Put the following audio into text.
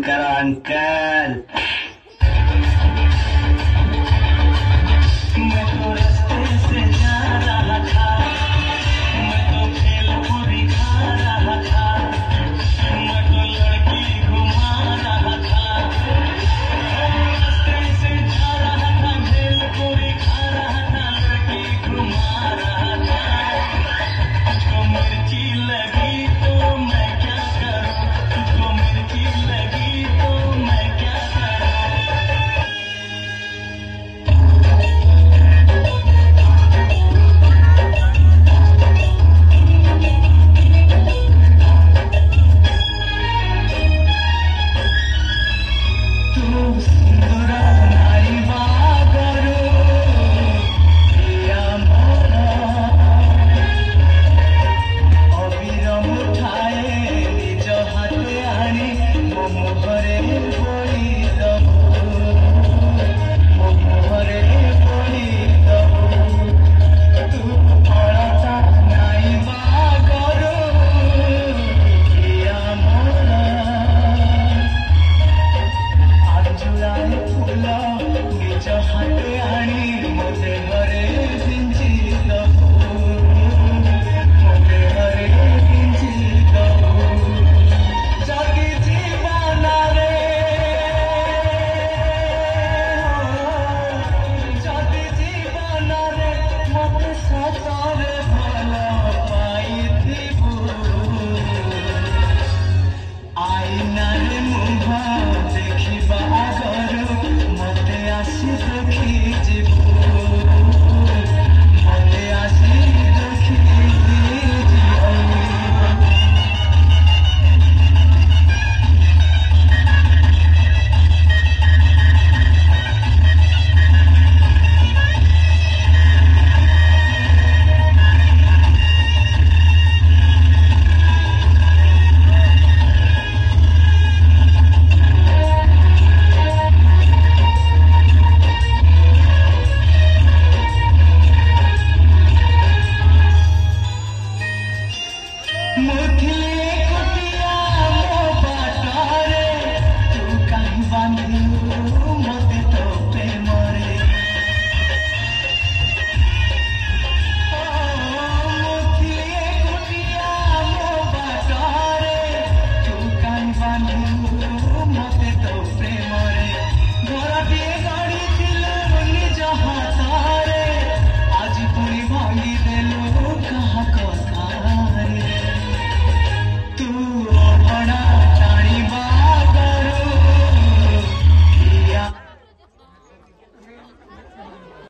बंद करो अंकल। मैं तो रास्ते से जा रहा था, मैं तो भेलपुरी खा रहा था, मैं तो लड़की घुमा रहा था। रास्ते से जा रहा था, भेलपुरी खा रहा था, लड़की घुमा रहा था। तुझको मिर्ची लगी तो मैं क्या करूं, तुझको मिर्ची लगी तो मैं क्या करूं। तू सुंदर नाई बागरो या मोरा अबीर मुठाए निज हाथे आनी मो मुहरे बोली दबु, मो मुहरे बोली दबु। तू अड़ता नाई बागरो या मोरा आजुराए फूल निज हाथे आनी मोते घरे पिंची दबु, मोते घरे पिंची दबु। जदि जीवन रे जदि जीवन रे मोते सतरे भल पाइथिबु, आईनारे मुह देखिबा आगरु मते आसी देखि जिबु, मते आसी देखि जिबु। मुथिले कुटिया मो बाटरे तू काहे बांधिलु